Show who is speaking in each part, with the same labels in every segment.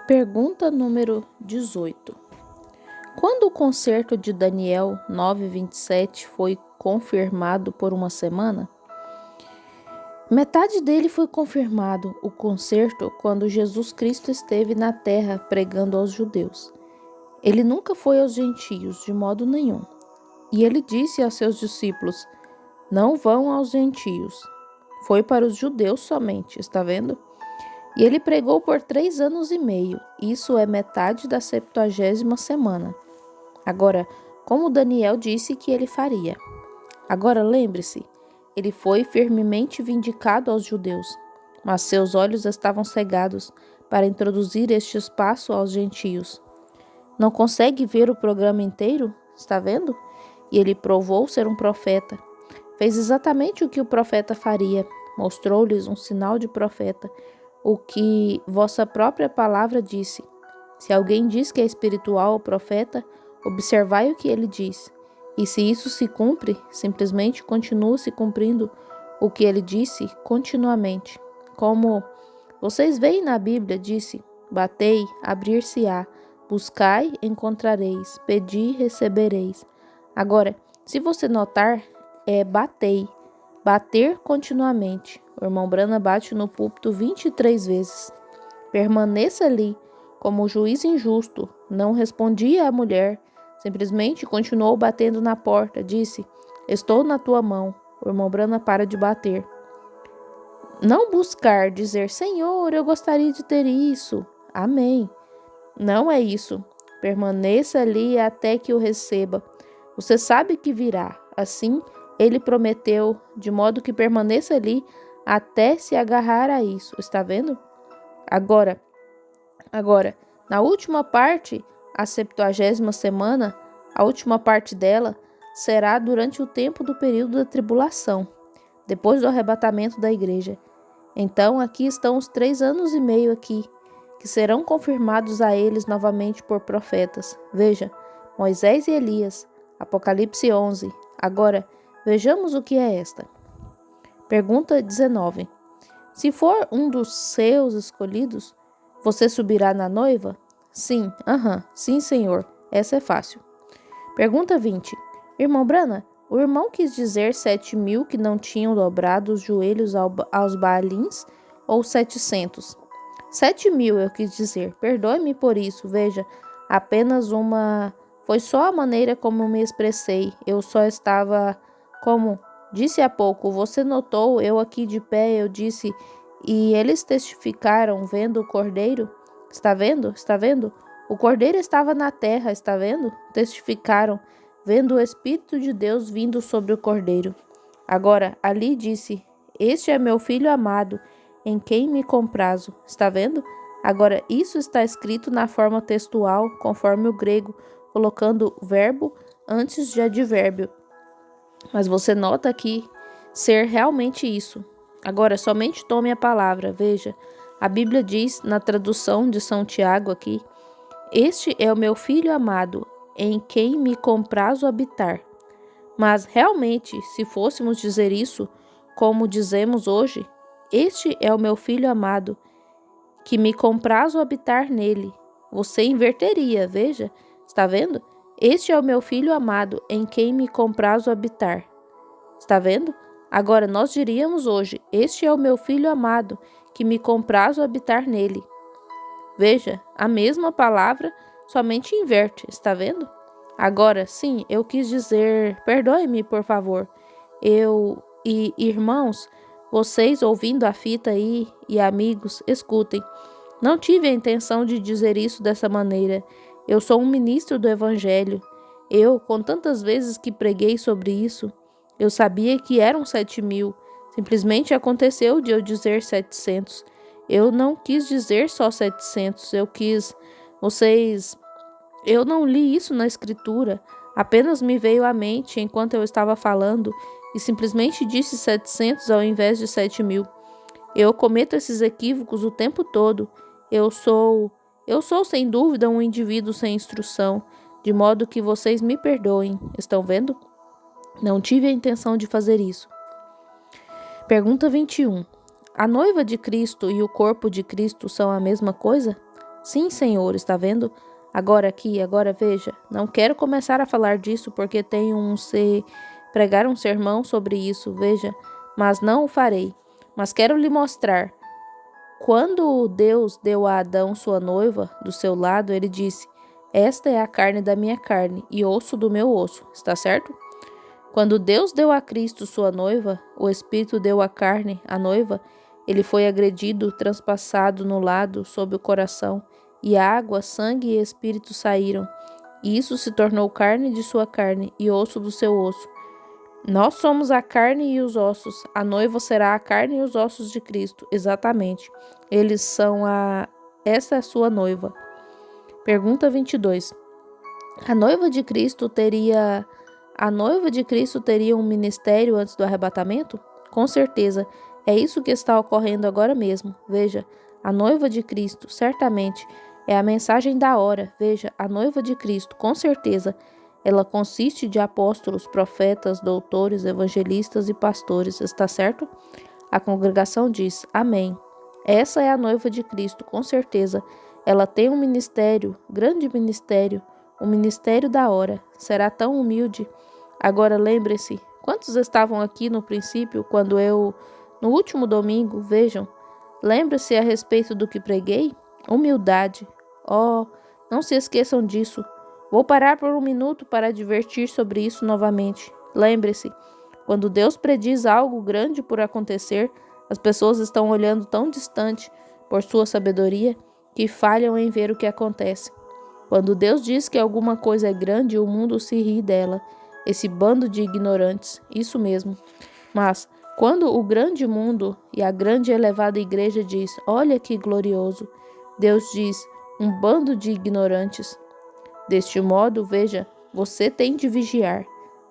Speaker 1: Pergunta número 18. Quando o concerto de Daniel 9:27 foi confirmado por uma semana? Metade dele foi confirmado, o concerto, quando Jesus Cristo esteve na terra pregando aos judeus. Ele nunca foi aos gentios, de modo nenhum. E ele disse aos seus discípulos: não vão aos gentios. Foi para os judeus somente, está vendo? E ele pregou por 3 anos e meio. Isso é metade da 70ª semana. Agora, como Daniel disse que ele faria. Agora lembre-se, ele foi firmemente vindicado aos judeus, mas seus olhos estavam cegados para introduzir este espaço aos gentios. Não consegue ver o programa inteiro? Está vendo? E ele provou ser um profeta. Fez exatamente o que o profeta faria. Mostrou-lhes um sinal de profeta, o que vossa própria palavra disse. Se alguém diz que é espiritual ou profeta, observai o que ele diz. E se isso se cumpre, simplesmente continua se cumprindo o que ele disse continuamente. Como vocês veem na Bíblia, disse: batei, abrir-se-á, buscai, encontrareis, pedi, recebereis. Agora, se você notar, é batei, bater continuamente. O irmão Brana bate no púlpito 23 vezes. Permaneça ali, como juiz injusto. Não respondia à mulher, simplesmente continuou batendo na porta. Disse: estou na tua mão. O irmão Brana para de bater. Não buscar dizer: Senhor, eu gostaria de ter isso. Amém. Não é isso. Permaneça ali até que o receba. Você sabe que virá. Assim, ele prometeu, de modo que permaneça ali até se agarrar a isso. Está vendo? Agora, na última parte, a 70ª semana, a última parte dela será durante o tempo do período da tribulação, depois do arrebatamento da igreja. Então, aqui estão os 3 anos e meio aqui, que serão confirmados a eles novamente por profetas. Veja, Moisés e Elias, Apocalipse 11. Agora, vejamos o que é esta. Pergunta 19. Se for um dos seus escolhidos, você subirá na noiva? Sim, sim, senhor. Essa é fácil. Pergunta 20. Irmão Brana, o irmão quis dizer 7.000 que não tinham dobrado os joelhos aos Baalins ou 700? 7.000 eu quis dizer. Perdoe-me por isso. Veja, apenas uma... Foi só a maneira como me expressei. Eu só estava... Como disse há pouco, você notou, eu aqui de pé, eu disse... E eles testificaram vendo o cordeiro. Está vendo? Está vendo? O cordeiro estava na terra, está vendo? Testificaram, vendo o Espírito de Deus vindo sobre o cordeiro. Agora, ali disse: este é meu filho amado, em quem me comprazo. Está vendo? Agora, isso está escrito na forma textual, conforme o grego, colocando verbo antes de advérbio. Mas você nota aqui ser realmente isso. Agora, somente tome a palavra. Veja, a Bíblia diz, na tradução de São Tiago aqui: este é o meu filho amado, em quem me comprazo habitar. Mas, realmente, se fôssemos dizer isso, como dizemos hoje, este é o meu filho amado, que me comprazo habitar nele. Você inverteria, veja, está vendo? Este é o meu filho amado, em quem me comprazo habitar. Está vendo? Agora, nós diríamos hoje: este é o meu filho amado, que me comprazo habitar nele. Veja, a mesma palavra, somente inverte, está vendo? Agora, sim, eu quis dizer... Perdoe-me, por favor. Irmãos, vocês ouvindo a fita aí, e amigos, escutem. Não tive a intenção de dizer isso dessa maneira. Eu sou um ministro do Evangelho. Com tantas vezes que preguei sobre isso... Eu sabia que eram 7.000. Simplesmente aconteceu de eu dizer 700. Eu não quis dizer só 700. Eu não li isso na escritura. Apenas me veio à mente enquanto eu estava falando e simplesmente disse 700 ao invés de 7.000. Eu cometo esses equívocos o tempo todo. Eu sou sem dúvida um indivíduo sem instrução, de modo que vocês me perdoem. Estão vendo? Não tive a intenção de fazer isso. Pergunta 21. A noiva de Cristo e o corpo de Cristo são a mesma coisa? Sim, Senhor, está vendo? Agora aqui, agora veja. Não quero começar a falar disso porque tenho pregar um sermão sobre isso, veja, mas não o farei. Mas quero lhe mostrar. Quando Deus deu a Adão sua noiva do seu lado, ele disse: Esta é a carne da minha carne e osso do meu osso. Está certo? Quando Deus deu a Cristo sua noiva, o Espírito deu a carne, a noiva, ele foi agredido, transpassado no lado, sob o coração, e água, sangue e Espírito saíram. E isso se tornou carne de sua carne e osso do seu osso. Nós somos a carne e os ossos. A noiva será a carne e os ossos de Cristo. Exatamente. Eles são a... Essa é a sua noiva. Pergunta 22. A noiva de Cristo teria um ministério antes do arrebatamento? Com certeza. É isso que está ocorrendo agora mesmo. Veja, a noiva de Cristo, certamente, é a mensagem da hora. Veja, a noiva de Cristo, com certeza, ela consiste de apóstolos, profetas, doutores, evangelistas e pastores. Está certo? A congregação diz: Amém. Essa é a noiva de Cristo, com certeza. Ela tem um ministério, grande ministério, o ministério da hora. Será tão humilde. Agora lembre-se, quantos estavam aqui no princípio, no último domingo, vejam. Lembre-se a respeito do que preguei? Humildade. Oh, não se esqueçam disso. Vou parar por um minuto para advertir sobre isso novamente. Lembre-se, quando Deus prediz algo grande por acontecer, as pessoas estão olhando tão distante por sua sabedoria que falham em ver o que acontece. Quando Deus diz que alguma coisa é grande, o mundo se ri dela. Esse bando de ignorantes, isso mesmo. Mas, quando o grande mundo e a grande e elevada igreja diz: Olha que glorioso, Deus diz: Um bando de ignorantes. Deste modo, veja, você tem de vigiar.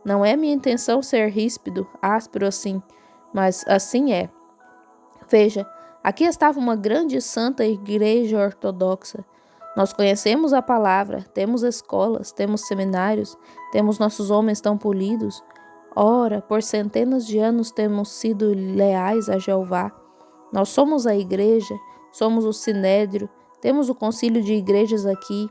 Speaker 1: Não é minha intenção ser ríspido, áspero assim, mas assim é. Veja, aqui estava uma grande e santa igreja ortodoxa. Nós conhecemos a palavra, temos escolas, temos seminários, temos nossos homens tão polidos. Ora, por centenas de anos temos sido leais a Jeová. Nós somos a igreja, somos o sinédrio, temos o concílio de igrejas aqui.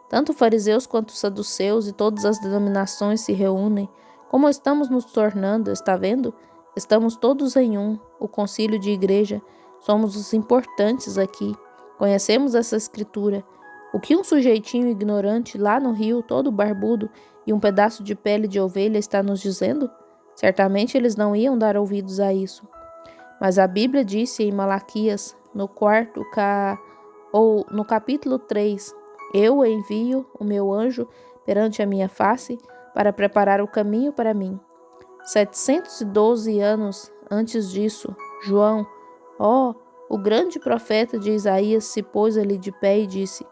Speaker 1: Tanto fariseus quanto saduceus e todas as denominações se reúnem. Como estamos nos tornando, está vendo? Estamos todos em um, o concílio de igreja. Somos os importantes aqui. Conhecemos essa escritura. O que um sujeitinho ignorante lá no rio, todo barbudo e um pedaço de pele de ovelha está nos dizendo? Certamente eles não iam dar ouvidos a isso. Mas a Bíblia disse em Malaquias, no capítulo 3, Eu envio o meu anjo perante a minha face para preparar o caminho para mim. 712 anos antes disso, João, o grande profeta de Isaías se pôs ali de pé e disse: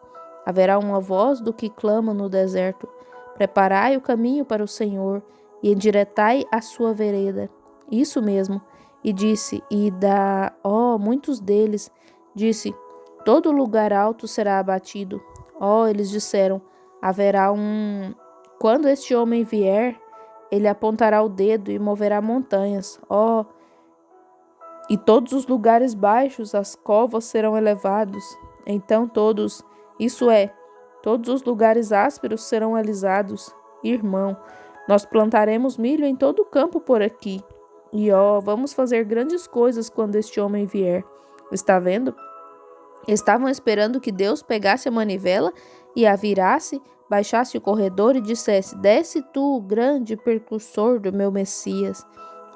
Speaker 1: Haverá uma voz do que clama no deserto: Preparai o caminho para o Senhor e endireitai a sua vereda. Isso mesmo. E disse, muitos deles, disse: Todo lugar alto será abatido. Eles disseram: Quando este homem vier, ele apontará o dedo e moverá montanhas. E todos os lugares baixos, as covas serão elevados. Então todos os lugares ásperos serão alisados. Irmão, nós plantaremos milho em todo o campo por aqui. E vamos fazer grandes coisas quando este homem vier. Está vendo? Estavam esperando que Deus pegasse a manivela e a virasse, baixasse o corredor e dissesse: Desce tu, grande precursor do meu Messias.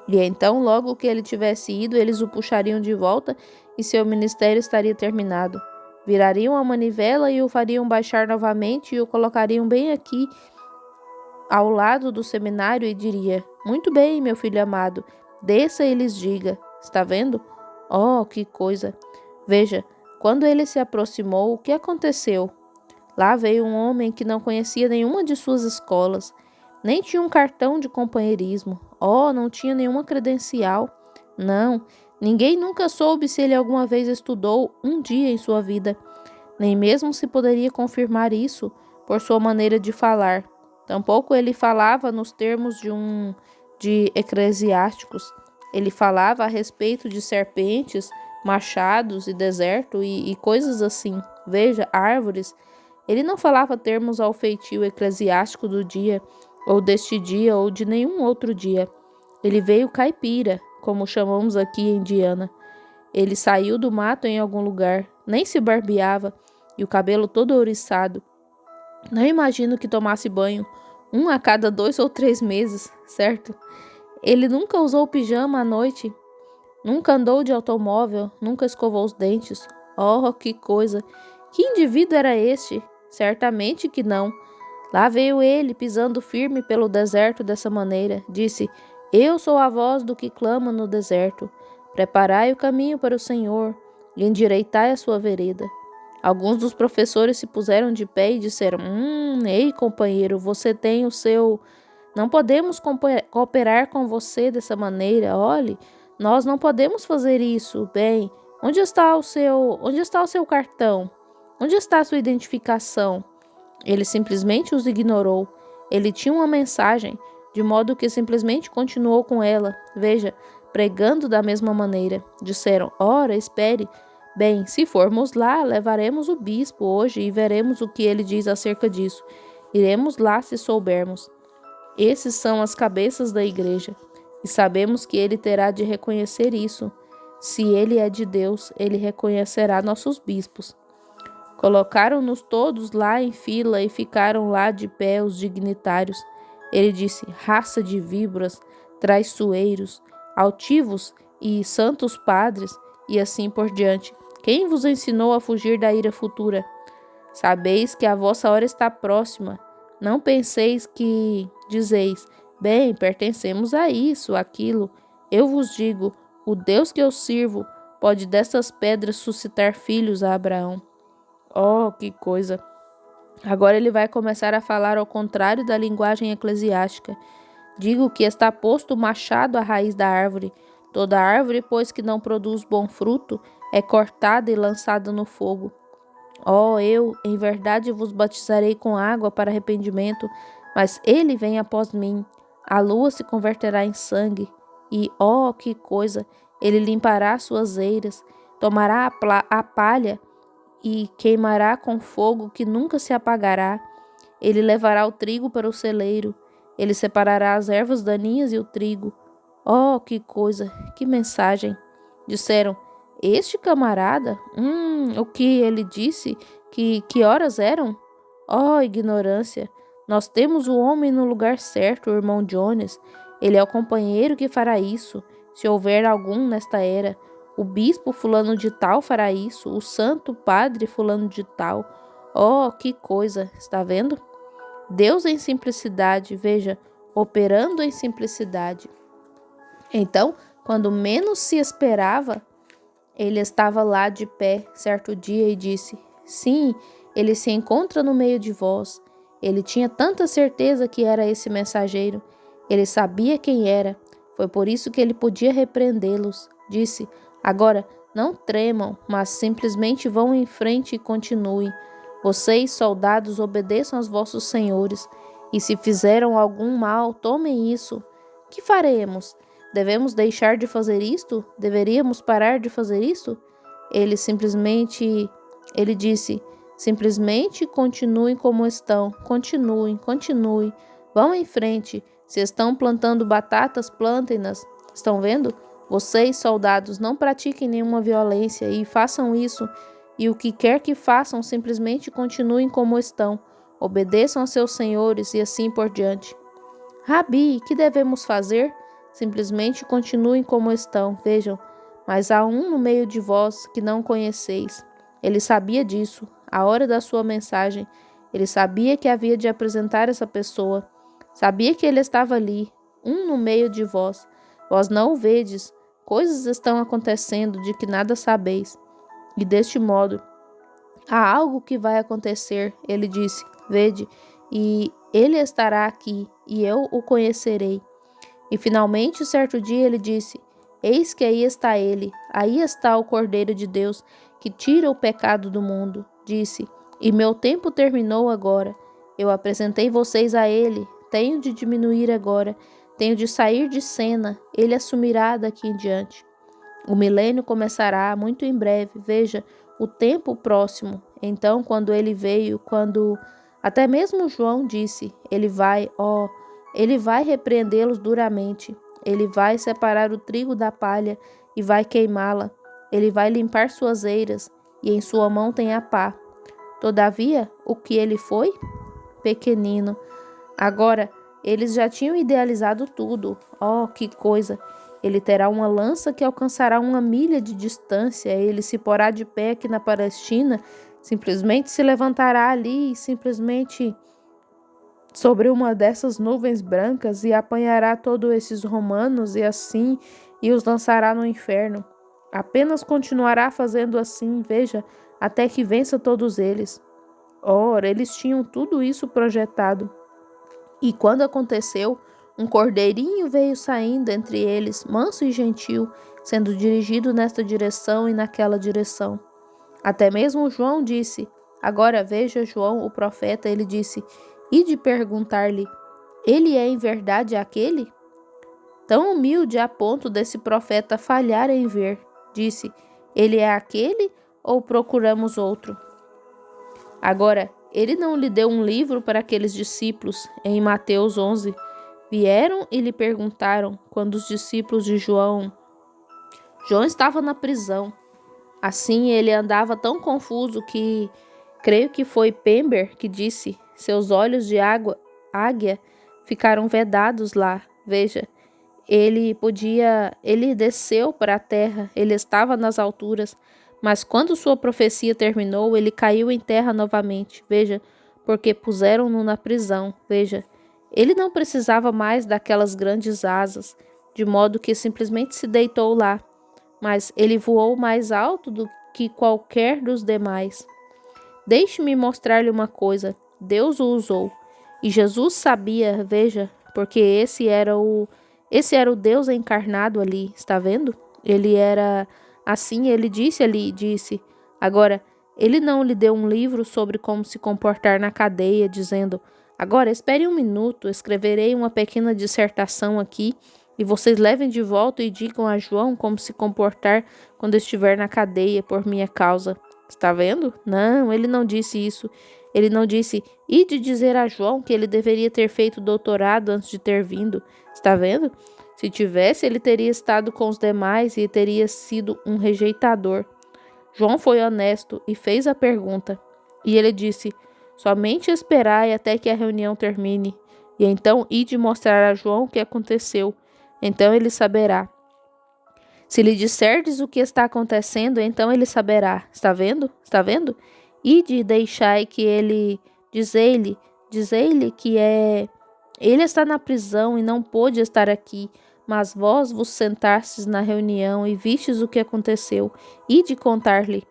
Speaker 1: E então, logo que ele tivesse ido, eles o puxariam de volta e seu ministério estaria terminado. Virariam a manivela e o fariam baixar novamente e o colocariam bem aqui, ao lado do seminário, e diria: Muito bem, meu filho amado, desça e lhes diga. Está vendo? Que coisa! Veja, quando ele se aproximou, o que aconteceu? Lá veio um homem que não conhecia nenhuma de suas escolas, nem tinha um cartão de companheirismo. Não tinha nenhuma credencial. Não, ninguém nunca soube se ele alguma vez estudou um dia em sua vida. Nem mesmo se poderia confirmar isso por sua maneira de falar. Tampouco ele falava nos termos de eclesiásticos. Ele falava a respeito de serpentes, machados e deserto e coisas assim. Veja, árvores. Ele não falava termos ao feitio eclesiástico do dia, ou deste dia, ou de nenhum outro dia. Ele veio caipira, como chamamos aqui em Indiana. Ele saiu do mato em algum lugar, nem se barbeava, e o cabelo todo ouriçado. Não imagino que tomasse banho, um a cada 2 ou 3 meses, certo? Ele nunca usou pijama à noite, nunca andou de automóvel, nunca escovou os dentes. Oh, que coisa! Que indivíduo era este? Certamente que não. Lá veio ele, pisando firme pelo deserto dessa maneira. Disse: Eu sou a voz do que clama no deserto. Preparai o caminho para o Senhor e endireitai a sua vereda. Alguns dos professores se puseram de pé e disseram: Ei, companheiro, você tem o seu... Não podemos cooperar com você dessa maneira. Olhe, nós não podemos fazer isso. Bem, onde está o seu cartão? Onde está a sua identificação? Ele simplesmente os ignorou. Ele tinha uma mensagem, de modo que simplesmente continuou com ela. Veja, pregando da mesma maneira. Disseram: Ora, espere. Bem, se formos lá, levaremos o bispo hoje e veremos o que ele diz acerca disso. Iremos lá se soubermos. Esses são as cabeças da igreja, e sabemos que ele terá de reconhecer isso. Se ele é de Deus, ele reconhecerá nossos bispos. Colocaram-nos todos lá em fila e ficaram lá de pé os dignitários. Ele disse: Raça de víboras, traiçoeiros, altivos e santos padres, e assim por diante. Quem vos ensinou a fugir da ira futura? Sabeis que a vossa hora está próxima. Não penseis que dizeis: Bem, pertencemos a isso, aquilo. Eu vos digo: o Deus que eu sirvo pode dessas pedras suscitar filhos a Abraão. Oh, que coisa! Agora ele vai começar a falar ao contrário da linguagem eclesiástica. Digo que está posto o machado à raiz da árvore. Toda árvore, pois, que não produz bom fruto, é cortada e lançada no fogo. Oh, eu, em verdade, vos batizarei com água para arrependimento, mas ele vem após mim. A lua se converterá em sangue. E, oh, que coisa! Ele limpará suas eiras, tomará a palha e queimará com fogo que nunca se apagará. Ele levará o trigo para o celeiro. Ele separará as ervas daninhas e o trigo. Oh, que coisa! Que mensagem! Disseram: Este camarada? O que ele disse? Que horas eram? Oh, ignorância! Nós temos o homem no lugar certo, o irmão Jones. Ele é o companheiro que fará isso, se houver algum nesta era. O bispo fulano de tal fará isso, o santo padre fulano de tal. Oh, que coisa! Está vendo? Deus em simplicidade, veja, operando em simplicidade. Então, quando menos se esperava, ele estava lá de pé certo dia e disse: Sim, ele se encontra no meio de vós. Ele tinha tanta certeza que era esse mensageiro. Ele sabia quem era. Foi por isso que ele podia repreendê-los. Disse: Agora, não tremam, mas simplesmente vão em frente e continuem. Vocês, soldados, obedeçam aos vossos senhores. E se fizeram algum mal, tomem isso. Que faremos? Devemos deixar de fazer isto? Deveríamos parar de fazer isto? Ele disse: simplesmente continuem como estão. Continuem. Vão em frente. Se estão plantando batatas, plantem-nas. Estão vendo? Vocês, soldados, não pratiquem nenhuma violência e façam isso. E o que quer que façam, simplesmente continuem como estão. Obedeçam a seus senhores e assim por diante. Rabi, que devemos fazer? Simplesmente continuem como estão. Vejam, mas há um no meio de vós que não conheceis. Ele sabia disso, a hora da sua mensagem. Ele sabia que havia de apresentar essa pessoa. Sabia que ele estava ali, um no meio de vós. Vós não o vedes. Coisas estão acontecendo de que nada sabeis. E deste modo, há algo que vai acontecer. Ele disse: Vede, e ele estará aqui, e eu o conhecerei. E finalmente, certo dia, ele disse: Eis que aí está ele, aí está o Cordeiro de Deus, que tira o pecado do mundo. Disse: E meu tempo terminou agora. Eu apresentei vocês a ele. Tenho de diminuir agora. Tenho de sair de cena. Ele assumirá daqui em diante. O milênio começará muito em breve. Veja, o tempo próximo. Então, quando ele veio, quando até mesmo João disse, ele vai repreendê-los duramente. Ele vai separar o trigo da palha e vai queimá-la. Ele vai limpar suas eiras e em sua mão tem a pá. Todavia, o que ele foi? Pequenino. Agora, eles já tinham idealizado tudo. Oh, que coisa! Ele terá uma lança que alcançará 1 milha de distância. Ele se porá de pé aqui na Palestina, simplesmente se levantará ali, simplesmente sobre uma dessas nuvens brancas e apanhará todos esses romanos e os lançará no inferno. Apenas continuará fazendo assim, veja, até que vença todos eles. Ora, eles tinham tudo isso projetado. E quando aconteceu, um cordeirinho veio saindo entre eles, manso e gentil, sendo dirigido nesta direção e naquela direção. Até mesmo João disse, agora veja João, o profeta, ele disse, ide perguntar-lhe, ele é em verdade aquele? Tão humilde a ponto desse profeta falhar em ver, disse, ele é aquele ou procuramos outro? Agora, ele não lhe deu um livro para aqueles discípulos, em Mateus 11. Vieram e lhe perguntaram, quando os discípulos de João estava na prisão. Assim ele andava tão confuso que, creio que foi Pember que disse, seus olhos de águia ficaram vedados lá. Veja, ele desceu para a terra, ele estava nas alturas, mas quando sua profecia terminou, ele caiu em terra novamente. Veja, porque puseram-no na prisão. Veja, ele não precisava mais daquelas grandes asas, de modo que simplesmente se deitou lá, mas ele voou mais alto do que qualquer dos demais. Deixe-me mostrar-lhe uma coisa, Deus o usou, e Jesus sabia, veja, porque esse era o Deus encarnado ali, está vendo? Ele era assim, ele disse. Agora, ele não lhe deu um livro sobre como se comportar na cadeia, dizendo, agora espere um minuto, escreverei uma pequena dissertação aqui, e vocês levem de volta e digam a João como se comportar quando estiver na cadeia por minha causa. Está vendo? Não, ele não disse isso. Ele não disse, ide dizer a João que ele deveria ter feito doutorado antes de ter vindo. Está vendo? Se tivesse, ele teria estado com os demais e teria sido um rejeitador. João foi honesto e fez a pergunta. E ele disse, somente esperai até que a reunião termine. E então ide mostrar a João o que aconteceu. Então ele saberá. Se lhe disserdes o que está acontecendo, então ele saberá. Está vendo? Está vendo? Ide e deixai que ele... Diz-lhe que ele está na prisão e não pôde estar aqui, mas vós vos sentastes na reunião e vistes o que aconteceu. Ide contar-lhe.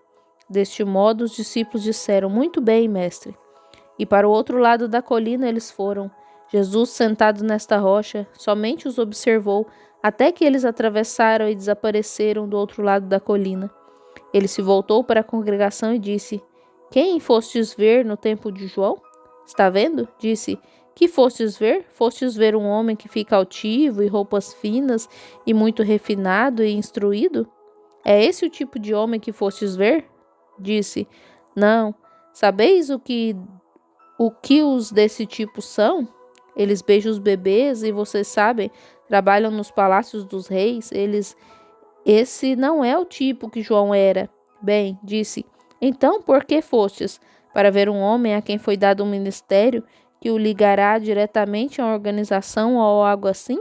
Speaker 1: Deste modo os discípulos disseram, muito bem, mestre. E para o outro lado da colina eles foram. Jesus, sentado nesta rocha, somente os observou, até que eles atravessaram e desapareceram do outro lado da colina. Ele se voltou para a congregação e disse, quem fostes ver no tempo de João? Está vendo? Disse, que fostes ver? Fostes ver um homem que fica altivo e roupas finas e muito refinado e instruído? É esse o tipo de homem que fostes ver? Disse, não. Sabeis o que os desse tipo são? Eles beijam os bebês e vocês sabem, trabalham nos palácios dos reis. Esse não é o tipo que João era. Bem, disse, então por que fostes? Para ver um homem a quem foi dado um ministério que o ligará diretamente a uma organização ou algo assim?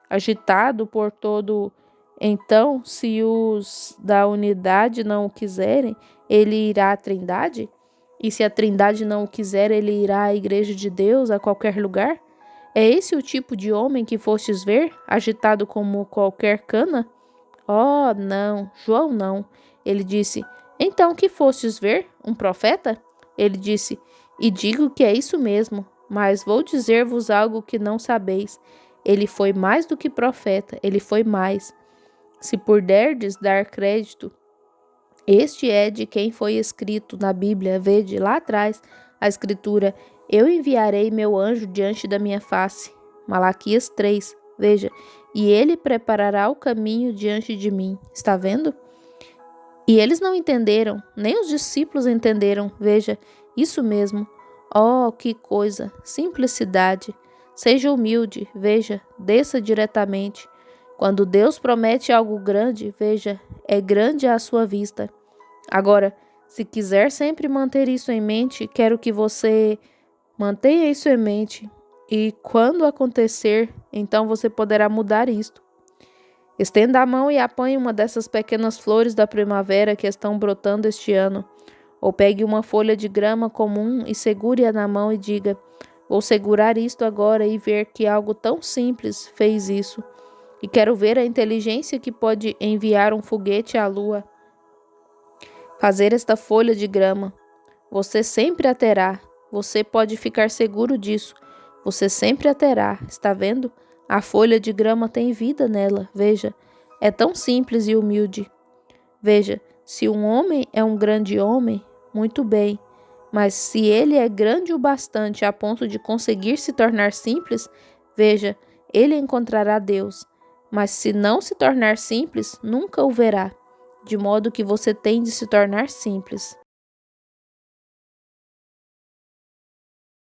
Speaker 1: Agitado por todo... Então, se os da unidade não o quiserem, ele irá à Trindade? E se a Trindade não o quiser, ele irá à Igreja de Deus, a qualquer lugar? É esse o tipo de homem que fostes ver, agitado como qualquer cana? Oh, não, João não. Ele disse, então que fostes ver? Um profeta? Ele disse, e digo que é isso mesmo, mas vou dizer-vos algo que não sabeis. Ele foi mais do que profeta, ele foi mais. Se puderdes dar crédito, este é de quem foi escrito na Bíblia, vede lá atrás a escritura, eu enviarei meu anjo diante da minha face. Malaquias 3, veja, e ele preparará o caminho diante de mim. Está vendo? E eles não entenderam, nem os discípulos entenderam. Veja, isso mesmo. Oh, que coisa! Simplicidade. Seja humilde, veja, desça diretamente. Quando Deus promete algo grande, veja, é grande à sua vista. Agora, se quiser sempre manter isso em mente, quero que você mantenha isso em mente. E quando acontecer, então você poderá mudar isto. Estenda a mão e apanhe uma dessas pequenas flores da primavera que estão brotando este ano. Ou pegue uma folha de grama comum e segure-a na mão e diga: vou segurar isto agora e ver que algo tão simples fez isso. E quero ver a inteligência que pode enviar um foguete à lua. Fazer esta folha de grama. Você sempre a terá. Você pode ficar seguro disso. Você sempre a terá. Está vendo? A folha de grama tem vida nela. Veja, é tão simples e humilde. Veja, se um homem é um grande homem, muito bem. Mas se ele é grande o bastante a ponto de conseguir se tornar simples, veja, ele encontrará Deus. Mas se não se tornar simples, nunca o verá. De modo que você tem de se tornar simples.